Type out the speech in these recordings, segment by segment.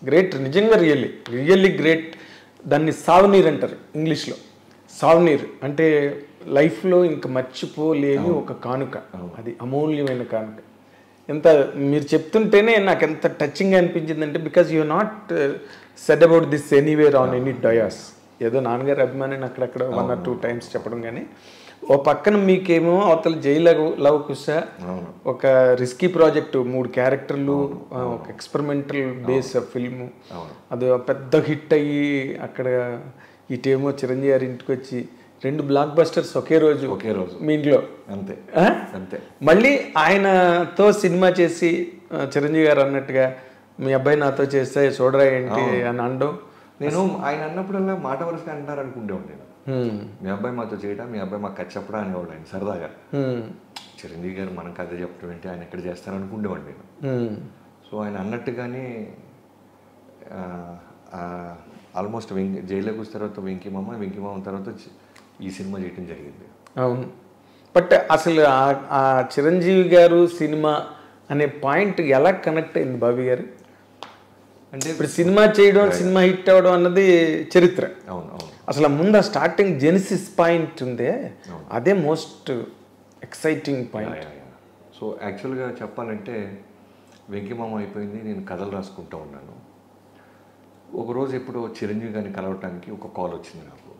Great, నిజంగా really great. దాన్ని souvenir అంటారు ఇంగ్లీష్లో. సావనీర్ అంటే లైఫ్లో ఇంకా మర్చిపోలేని ఒక కానుక, అది అమూల్యమైన కానుక. ఎంత మీరు చెప్తుంటేనే నాకు ఎంత టచింగ్గా అనిపించిందంటే, because you not said about this anywhere on any dais. ఏదో నాన్నగారి అభిమానిని అక్కడక్కడ 1 or 2 times చెప్పడం, కానీ ఓ పక్కన మీకేమో అవతల జైలు లవ్ కుశ ఒక రిస్కీ ప్రాజెక్టు, 3 క్యారెక్టర్లు, ఒక ఎక్స్పెరిమెంటల్ బేస్ ఫిల్ము, అది పెద్ద హిట్ అయ్యి అక్కడ ఇటేమో చిరంజీవి గారి ఇంటికి వచ్చి 2 బ్లాక్ బస్టర్స్ ఒకే రోజు మీ ఇంట్లో. అంతే. మళ్ళీ ఆయనతో సినిమా చేసి చిరంజీవి గారు అన్నట్టుగా మీ అబ్బాయి నాతో చేస్తే చూడరా ఏంటి అని అనడం. నేను ఆయన అన్నప్పుడల్లా మాట వరుసగా అంటారు అనుకుంటేవాడు నేను. మీ అబ్బాయి మాతో చేయడం, మీ అబ్బాయి మాకు కథ చెప్పడం అనేవాడు ఆయన సరదాగా. చిరంజీవి గారు మనం కథ చెప్పడం ఏంటి, ఆయన ఎక్కడ చేస్తారు అనుకుంటేవాడు నేను. సో ఆయన అన్నట్టుగానే ఆల్మోస్ట్ జైల్లోకి వచ్చిన తర్వాత వెంకీమామ తర్వాత ఈ సినిమా చేయడం జరిగింది. అవును. బట్ అసలు ఆ చిరంజీవి గారు సినిమా అనే పాయింట్ ఎలా కనెక్ట్ అయింది బాబీ గారు? అంటే ఇప్పుడు సినిమా చేయడం, సినిమా హిట్ అవ్వడం అన్నది చరిత్ర. అసలు ముందు స్టార్టింగ్ జెనిసిస్ పాయింట్ ఉందే, అదే మోస్ట్ ఎక్సైటింగ్ పాయింట్. సో యాక్చువల్గా చెప్పాలంటే వెంకీమామ అయిపోయింది, నేను కథలు రాసుకుంటూ ఉన్నాను. ఒకరోజు ఎప్పుడో చిరంజీవి గారిని కలవటానికి ఒక కాల్ వచ్చింది నాకు.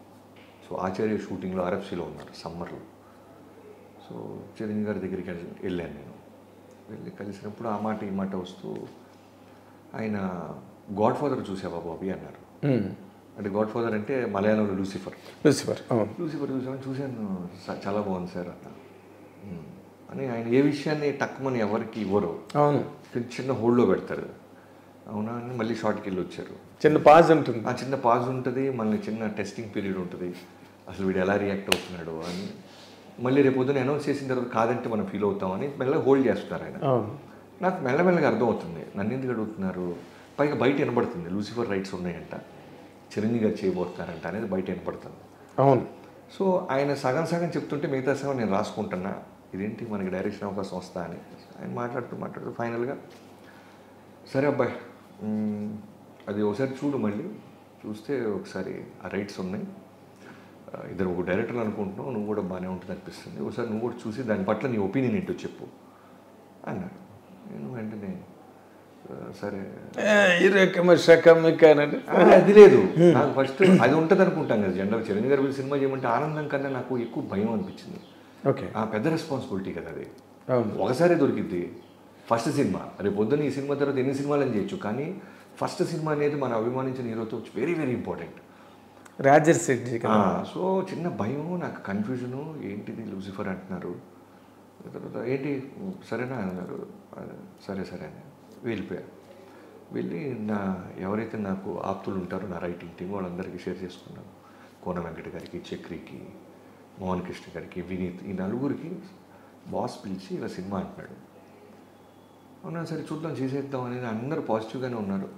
సో ఆచార్య షూటింగ్లో RFCలో ఉన్నారు సమ్మర్లో. సో చిరంజీవి గారి దగ్గరికి వెళ్ళాను నేను. వెళ్ళి కలిసినప్పుడు ఆ మాట ఈ మాట వస్తూ ఆయన గాడ్ ఫాదర్ చూసావా బాబీ అన్నారు. అంటే గాడ్ ఫాదర్ అంటే మలయాళంలో లూసిఫర్ చూశాను, చాలా బాగుంది సార్ అన్న అని. ఆయన ఏ విషయాన్ని తక్కువని ఎవరికి ఇవ్వరు, చిన్న హోల్డ్లో పెడతారు. అవునా అని మళ్ళీ షార్ట్కి వెళ్ళి వచ్చారు. చిన్న పాజ్ ఉంటుంది, చిన్న పాజ్ ఉంటుంది, మళ్ళీ చిన్న టెస్టింగ్ పీరియడ్ ఉంటుంది, అసలు వీడు ఎలా రియాక్ట్ అవుతున్నాడు అని. మళ్ళీ రేపు పొద్దున అనౌన్స్ చేసిన తర్వాత కాదంటే మనం ఫీల్ అవుతామని మెల్లగా హోల్డ్ చేస్తున్నారు ఆయన. నాకు మెల్లమెల్లగా అర్థమవుతుంది నన్ను ఎందుకు అడుగుతున్నారు. పైగా బయట వినపడుతుంది లూసిఫర్ రైట్స్ ఉన్నాయంట, చిరంజీవి గారు చేయబోతున్నారంట అనేది బయట వినపడుతుంది. అవును. సో ఆయన సగం చెప్తుంటే మిగతా సగం నేను రాసుకుంటున్నా, ఇదేంటి మనకి డైరెక్షన్ అవకాశం వస్తా అని. ఆయన మాట్లాడుతూ ఫైనల్గా సరే అబ్బాయి అది ఒకసారి చూడు, మళ్ళీ చూస్తే ఒకసారి ఆ రైట్స్ ఉన్నాయి, ఇద్దరు ఒక డైరెక్టర్ అనుకుంటున్నావు, నువ్వు కూడా బాగానే ఉంటుంది అనిపిస్తుంది, ఒకసారి నువ్వు కూడా చూసి దాని పట్ల నీ ఒపీనియన్ ఏంటో చెప్పు అన్నాడు. నేను వెంటనే సరే అది లేదు నాకు ఫస్ట్ అది ఉంటుంది అనుకుంటాను కదా జనరల్. చిరంజీవి గారు సినిమా చేయమంటే ఆనందం కన్నా నాకు ఎక్కువ భయం అనిపించింది. పెద్ద రెస్పాన్సిబిలిటీ కదా అది, ఒకసారి దొరికింది ఫస్ట్ సినిమా. రేపు పొద్దున్న ఈ సినిమా తర్వాత ఎన్ని సినిమాలని చేయొచ్చు, కానీ ఫస్ట్ సినిమా అనేది మన అభిమానించిన హీరోతో very very important. Roger set. So చిన్న భయం, నాకు కన్ఫ్యూజను, ఏంటిది లూసిఫర్ అంటున్నారు, ఏంటి సరేనా అన్నారు. సరే అని వెళ్ళిపోయాను. వెళ్ళి ఎవరైతే నాకు ఆప్తులు ఉంటారో నా రైటింగ్ టీం వాళ్ళందరికీ షేర్ చేసుకున్నాను. కోన వెంకట గారికి, చక్రికి, మోహన్ కృష్ణ గారికి, వినీత్, ఈ 4గురికి బాస్ పిలిచి ఇలా సినిమా అంటున్నాడు. అవునా సరే చూద్దాం చేసేద్దాం అనేది అందరూ పాజిటివ్గానే ఉన్నారు.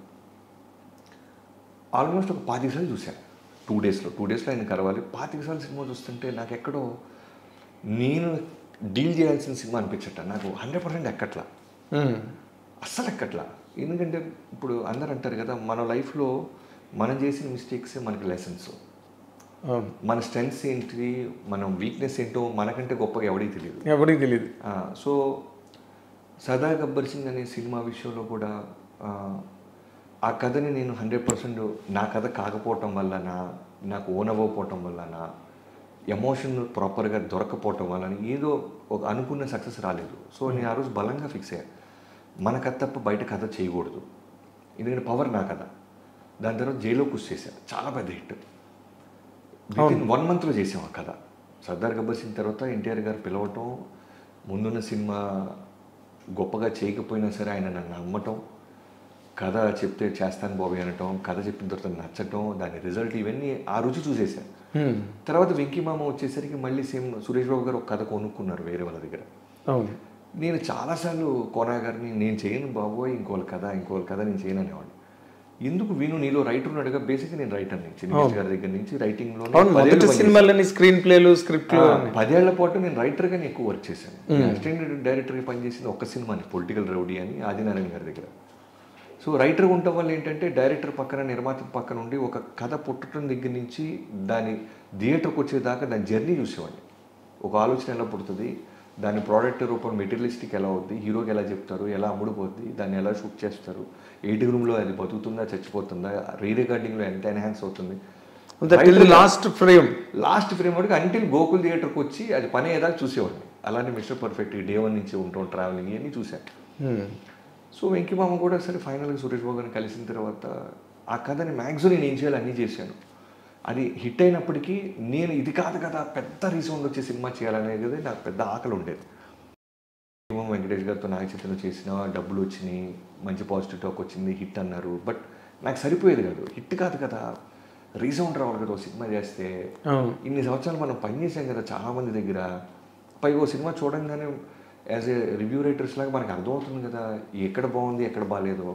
ఆల్మోస్ట్ ఒక 25 సార్లు చూశాను 2 డేస్లో ఆయన కలవాలి. 25 సార్లు సినిమా చూస్తుంటే నాకు ఎక్కడో నేను డీల్ చేయాల్సిన సినిమా అనిపించట, నాకు 100% ఎక్కట్లా, అస్సలు ఎక్కట్లా. ఎందుకంటే ఇప్పుడు అందరు అంటారు కదా, మన లైఫ్లో మనం చేసిన మిస్టేక్స్ మనకి లెసన్స్, మన స్ట్రెంగ్స్ ఏంటి, మన వీక్నెస్ ఏంటో మనకంటే గొప్పగా ఎవడికి తెలియదు. సో సదా గబ్బర్ సింగ్ అనే సినిమా విషయంలో కూడా ఆ కథని నేను 100% నా కథ కాకపోవటం వల్ల, నాకు ఓన్ అవ్వకపోవటం వల్ల, నా ఎమోషన్ ప్రాపర్గా దొరకపోవటం వల్ల ఏదో ఒక అనుకున్న సక్సెస్ రాలేదు. సో నేను ఆ రోజు బలంగా ఫిక్స్ అయ్యాను, మన కథ తప్ప బయట కథ చేయకూడదు, ఎందుకంటే పవర్ నా కథ. దాని తర్వాత జైల్లో కుష్ చేశాను, చాలా పెద్ద హిట్. వితిన్ 1 monthలో చేసాం ఆ కథ. సర్దార్ గబ్బర్ సింగ్ తర్వాత ఎన్టీఆర్ గారు పిలవటం, ముందున్న సినిమా గొప్పగా చేయకపోయినా సరే ఆయన నన్ను నమ్మటం, కథ చెప్తే చేస్తాను బాబు అనటం, కథ చెప్పిన తర్వాత నచ్చటం, దాని రిజల్ట్, ఇవన్నీ ఆ రుచి చూసేసాను. తర్వాత వెంకీమామ వచ్చేసరికి మళ్ళీ సేమ్ సురేష్ బాబు గారు ఒక కథ కొనుక్కున్నారు వేరే వాళ్ళ దగ్గర. నేను చాలాసార్లు కోనా గారిని నేను చేయను బాబోయ్, ఇంకోళ్ళ కథ నేను చేయను అనేవాడు. ఎందుకు నీలో రైటర్ ఉన్నాడుగా, బేసిక్గా నేను రైటర్ని చిన్న గారి దగ్గర నుంచి రైటింగ్లో 10 ఏళ్ల పాటు నేను రైటర్గానే ఎక్కువ వర్క్ చేశాను. అసిస్టెంట్ డైరెక్టర్గా పనిచేసింది ఒక్క సినిమాని, పొలిటికల్ రౌడీ అని, ఆదినారాయణ గారి దగ్గర. సో రైటర్ ఉండటం వల్ల ఏంటంటే డైరెక్టర్ పక్కన నిర్మాత పక్కన ఉండి ఒక కథ పుట్టడం దగ్గర నుంచి దాని థియేటర్కి వచ్చేదాకా దాని జర్నీ చూసేవాడిని. ఒక ఆలోచన ఎలా పుడుతుంది, దాని ప్రోడక్ట్ రూపం మెటీరియలిస్టిక్ ఎలా అవుద్ది, హీరోకి ఎలా చెప్తారు, ఎలా అమ్ముడుపోద్ది, దాన్ని ఎలా షూట్ చేస్తారు, ఎడిటింగ్ రూమ్లో అది బతుకుతుందా చచ్చిపోతుందా, రీ రికార్డింగ్లో ఎంత ఎన్హాన్స్ అవుతుంది, లాస్ట్ ఫ్రేమ్ వరకు అంటిల్ గోకుల్ థియేటర్కి వచ్చి అది పని ఏదాకా చూసేవాడిని. అలానే మిస్టర్ పర్ఫెక్ట్ డే 1 నుంచి ఉంటాం ట్రావెలింగ్ ఇవన్నీ చూశాను. సో వెంకీ మామ కూడా సరే ఫైనల్గా సురేష్ బాబు గారిని కలిసిన తర్వాత ఆ కథని మ్యాక్సిమం నేను ఏం చేయాలి అన్నీ చేశాను. అది హిట్ అయినప్పటికీ నేను ఇది కాదు కదా పెద్ద రీసౌండ్ వచ్చే సినిమా చేయాలనేది నాకు పెద్ద ఆకలి ఉండేది. వెంకటేష్ గారితో నాగ చైతన్య చేసిన డబ్బులు వచ్చినాయి, మంచి పాజిటివ్ టాక్ వచ్చింది, హిట్ అన్నారు. బట్ నాకు సరిపోయేది కాదు, హిట్ కాదు కదా, రీసౌండ్ రావాలి కదా. ఓ సినిమా చేస్తే ఇన్ని సంవత్సరాలు మనం పనిచేసాం కదా చాలామంది దగ్గర, పైగా ఓ సినిమా చూడంగానే యాజ్ ఏ రివ్యూ రైటర్స్ లాగా మనకు అర్థమవుతుంది కదా ఎక్కడ బాగుంది ఎక్కడ బాగాలేదో.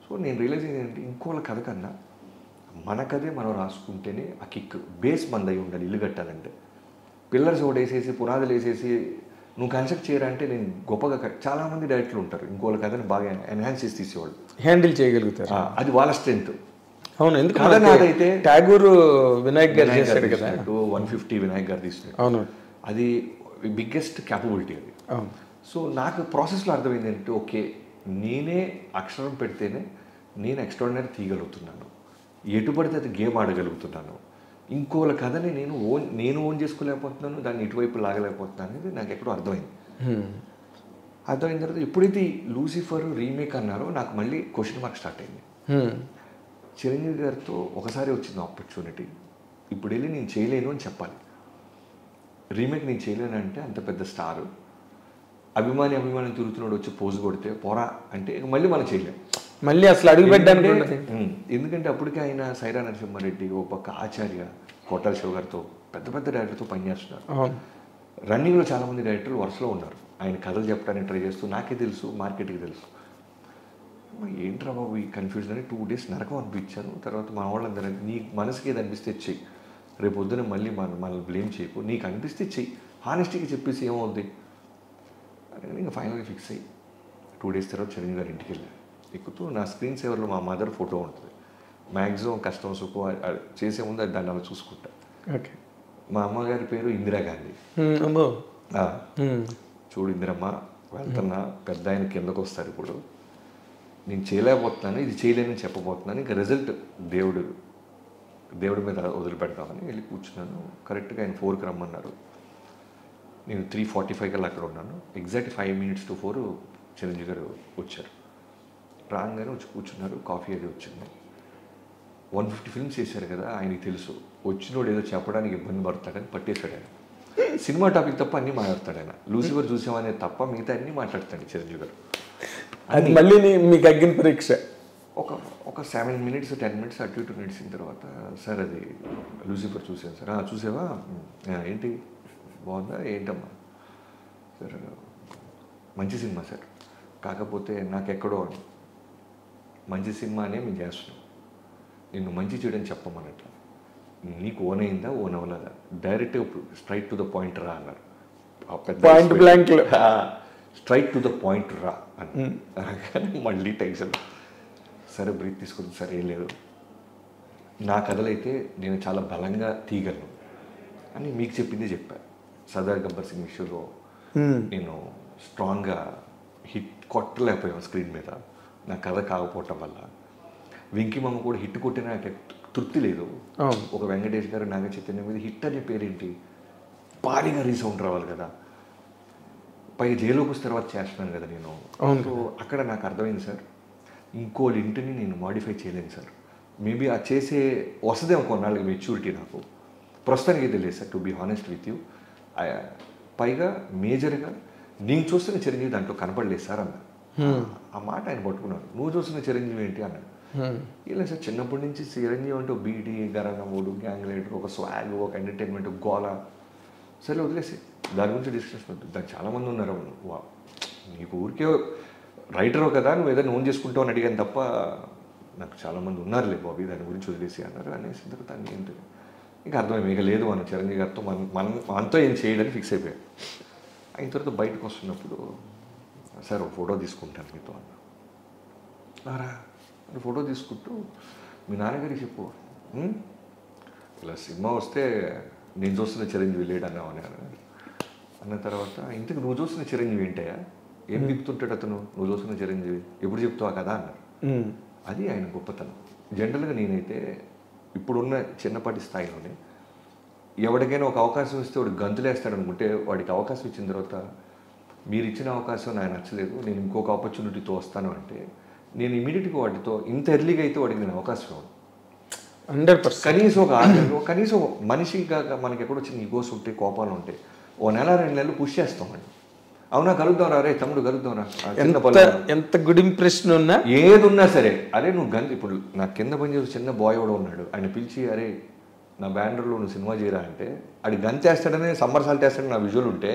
సో నేను రియలైజ్ ఏంటంటే ఇంకోళ్ళ కథ కన్నా మన కథే మనం రాసుకుంటేనే ఆ కిక్. బేస్ మందై ఉండాలి ఇల్లు కట్టాలంటే. పిల్లర్స్ ఒకటి వేసేసి పునాదులు వేసేసి నువ్వు కన్స్ట్రక్ట్ చేయరంటే నేను గొప్పగా చాలామంది డైరెక్టర్లు ఉంటారు ఇంకోళ్ళ కథని బాగా ఎన్హాన్స్ చేసి తీసేవాళ్ళు, హ్యాండిల్ చేయగలుగుతారు. అది వాళ్ళ స్ట్రెంత్. అవును, ఎందుకంటే ట్యాగూర్ వినాయక్ గారు చేశాడు కదా, 150 వినాయక్ గారు తీసినట్టు. అవును, అది బిగ్గెస్ట్ క్యాపబిలిటీ అది. సో నాకు ప్రాసెస్లో అర్థమైంది ఏంటంటే ఓకే నేనే అక్షరం పెడితేనే నేను ఎక్స్ట్రాడినరీ తీయగలుగుతున్నాను, ఎటు పడితే అది గేమ్ ఆడగలుగుతున్నాను. ఇంకోళ్ళ కథని నేను ఓన్ చేసుకోలేకపోతున్నాను, దాన్ని ఇటువైపు లాగలేకపోతున్నాను అనేది నాకు ఎక్కడో అర్థమైంది. అర్థమైన తర్వాత ఎప్పుడైతే లూసిఫర్ రీమేక్ అన్నారో నాకు మళ్ళీ క్వశ్చన్ మార్క్ స్టార్ట్ అయింది. చిరంజీవి గారితో ఒకసారి వచ్చింది ఆపర్చునిటీ, ఇప్పుడు వెళ్ళి నేను చేయలేను అని చెప్పాలి. రీమేక్ నేను చేయలేను అంటే అంత పెద్ద స్టారు అభిమానం తిరుగుతున్నాడు వచ్చి పోజు కొడితే పోరా అంటే మళ్ళీ మనం చేయలేం, మళ్ళీ అసలు అడుగు పెట్టడానికి. ఎందుకంటే అప్పటికే ఆయన సైరా నరసింహారెడ్డి, ఓ పక్క ఆచార్య, కోటాల శివ గారితో పెద్ద పెద్ద డైరెక్టర్తో పనిచేస్తున్నారు. రన్నింగ్లో చాలామంది డైరెక్టర్లు వరుసలో ఉన్నారు. ఆయన కథలు చెప్పడానికి ట్రై చేస్తూ నాకే తెలుసు, మార్కెట్కి తెలుసు. ఏంట్రా బాబు ఈ కన్ఫ్యూజన్ అని 2 days నరకం అనిపించాను. తర్వాత మా వాళ్ళందరూ నీ మనసుకి ఏది అనిపిస్తే చెయ్యి, రేపు పొద్దున మళ్ళీ మనల్ని బ్లేమ్ చేయకు, నీకు అనిపిస్తే చెయ్యి, హానెస్టీగా చెప్పేసి ఏమవుద్ది అని ఇంకా ఫైనల్గా ఫిక్స్ అయ్యి 2 days తర్వాత చిరంజీవి గారి ఇంటికి వెళ్ళాను. ఎక్కుతూ నా స్క్రీన్ సేవర్లో మా మదర్ ఫోటో ఉంటుంది. మ్యాక్సిమం కష్టం సుఖం చేసే ముందు అది దాన్ని అలా చూసుకుంటా. ఓకే, మా అమ్మగారి పేరు ఇందిరాగాంధీ. చూడు ఇందిరమ్మ వెళ్తున్నా, పెద్ద ఆయన కిందకు వస్తారు, ఇప్పుడు నేను చేయలేకపోతున్నాను, ఇది చేయలేనని చెప్పబోతున్నాను, ఇంకా రిజల్ట్ దేవుడి మీద వదిలిపెడతామని వెళ్ళి కూర్చున్నాను. కరెక్ట్గా ఆయన 4కి రమ్మన్నారు. నేను 3:45 కల్లా అక్కడ ఉన్నాను. ఎగ్జాక్ట్ 5 minutes to 4 చిరంజీవి గారు వచ్చారు. రాగానే వచ్చి కూర్చున్నారు, కాఫీ అది వచ్చింది. 150 films చేశారు కదా, ఆయనకి తెలుసు వచ్చినోడు ఏదో చెప్పడానికి ఇబ్బంది పడతాడని పట్టేశాడు ఆయన. సినిమా టాపిక్ తప్ప అన్నీ మాట్లాడతాడు ఆయన. లూసిఫర్ చూసామనే తప్ప మిగతా అన్నీ మాట్లాడతాడు చిరంజీవి గారు. అది మళ్ళీ మీకు అగ్గిన పరీక్ష. ఒక 7 minutes 10 minutes అటు ఇటు నడిచిన తర్వాత సార్ అది లూసిఫర్ చూసాను సార్. చూసావా, ఏంటి బాగుందా, ఏంటమ్మా సార్, మంచి సినిమా సార్, కాకపోతే నాకెక్కడో మంచి సినిమానే మేము చేస్తున్నాం, నిన్ను మంచి చేయడం చెప్పమన్నట్ల, నీకు ఓన్ అయిందా ఓన్ అవ్వలేదా, డైరెక్ట్గా స్ట్రైట్ టు ద పాయింట్ రా అన్నారు. Point blank straight to the point రా అని మళ్ళీ టెన్షన్. సరే బ్రీత్ తీసుకుంది, సరే ఏం లేదు, నా కథలైతే నేను చాలా బలంగా తీయగలను అని మీకు చెప్పింది చెప్పాను. సర్దార్ గబ్బర్ సింగ్ విషయంలో నేను స్ట్రాంగ్గా హిట్ కొట్టలేకపోయాను స్క్రీన్ మీద, నా కథ కాకపోవటం వల్ల. వెంకీ మామ కూడా హిట్ కొట్టిన నాకు తృప్తి లేదు. ఒక వెంకటేష్ గారు నాగ చైతన్య మీద హిట్ అనే పేరేంటి, భారీగా రీసౌండ్ రావాలి కదా, పైగా జైలుకి వస్తే తర్వాత చేస్తున్నాను కదా నేను. సో అక్కడ నాకు అర్థమైంది సార్, ఇంకోళ్ళ ఇంటిని నేను మాడిఫై చేయలేను సార్. మేబీ ఆ చేసే వస్తుందేమో కొన్నాళ్ళకి మెచ్యూరిటీ, నాకు ప్రస్తుతానికి తెలియదు sir, to be honest with you. పైగా మేజర్గా నేను చూస్తున్న చిరంజీవి దాంట్లో కనపడలేదు సార్ అన్న. ఆ మాట ఆయన పట్టుకున్నాడు. నువ్వు చూస్తున్న చిరంజీవి ఏంటి అన్నాడు. ఇలా సార్ చిన్నప్పటి నుంచి చిరంజీవి అంటే బీటీ, గరణముడు, గ్యాంగ్ లీడర్, ఒక స్వాగ్, ఒక ఎంటర్టైన్మెంట్, గోల, సరే వదిలేసి దాని గురించి డిస్కషన్ వద్దు. దానికి చాలామంది ఉన్నారు. నీకు ఊరికే రైటరు కదా, నువ్వు ఏదైనా ఓన్ చేసుకుంటావు అని అడిగాను తప్ప నాకు చాలామంది ఉన్నారులే బాబీ, దాని గురించి వదిలేసి అన్నారు. అనేసి తర్వాత ఏంటి ఇంకా అర్థమైంది, ఇక లేదు మన చిరంజీవి గారితో మనతో ఏం చేయడానికి ఫిక్స్ అయిపోయాడు. అయిన తర్వాత బయటకు వస్తున్నప్పుడు సార్ ఒక ఫోటో తీసుకుంటాను మీతో అన్నా. అని ఫోటో తీసుకుంటూ మీ నాన్నగారికి చెప్పు, ఇలా సినిమా వస్తే నేను చూస్తున్న చిరంజీవి లేడు అన్నావు అన్న తర్వాత ఇంతకు నువ్వు చూస్తున్న చిరంజీవి ఏంటయ్యా, ఏం దిగుతుంటాడు అతను, నువ్వు చూస్తున్న చిరంజీవి ఎప్పుడు చెప్తావా కదా అన్నారు. అది ఆయన గొప్పతనం. జనరల్గా నేనైతే ఇప్పుడున్న చిన్నపాటి స్థాయిలోనే ఎవరికైనా ఒక అవకాశం ఇస్తే వాడు గంతులేస్తాడు అనుకుంటే, వాడికి అవకాశం ఇచ్చిన తర్వాత మీరు ఇచ్చిన అవకాశం నాకు నచ్చలేదు, నేను ఇంకొక ఆపర్చునిటీతో వస్తాను అంటే నేను ఇమీడియట్గా వాటితో ఇంత ఎర్లీగా అయితే వాడికి నేను అవకాశం ఇవ్వను. 100%. కనీసం ఒక 6 నెలలు, కనీసం మనిషిగా మనకి ఎక్కడో చిన్న ఈగోస్ ఉంటాయి, కోపాలు ఉంటాయి, ఓ నెల 2 నెలలు పుష్ చేస్తామండి. అవునా కలుద్దాం రా, రే తమ్ముడు కలుద్దాం రా, ఎంత గుడ్ ఇంప్రెషన్ ఉన్నా ఏది ఉన్నా సరే, అరే నువ్వు ఇప్పుడు నా కింద పనిచేసే చిన్న బాయ్ కూడా ఉన్నాడు, ఆయన పిలిచి అరే నా బ్యానర్లో నువ్వు సినిమా చేయరా అంటే అది గంతేస్తాడనే సమ్మర్ సాల్ట్ వేస్తాడని నా విజువల్ ఉంటే,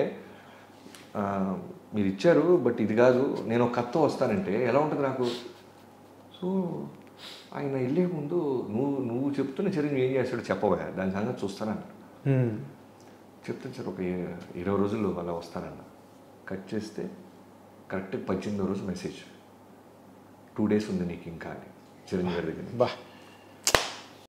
మీరు ఇచ్చారు బట్ ఇది కాదు, నేను ఒక కథతో వస్తానంటే ఎలా ఉంటుంది నాకు. సో ఆయన వెళ్ళే ముందు నువ్వు చెప్తున్న చిరంజీవి ఏం చేస్తాడో చెప్పవా, దాని సంగతి చూస్తానన్న. చెప్తాను సార్, ఒక 20 రోజుల్లో అలా వస్తానన్న. కట్ చేస్తే కరెక్ట్ 18వ రోజు మెసేజ్, 2 days ఉంది నీకు ఇంకా అని చిరంజీవి గారి దగ్గర.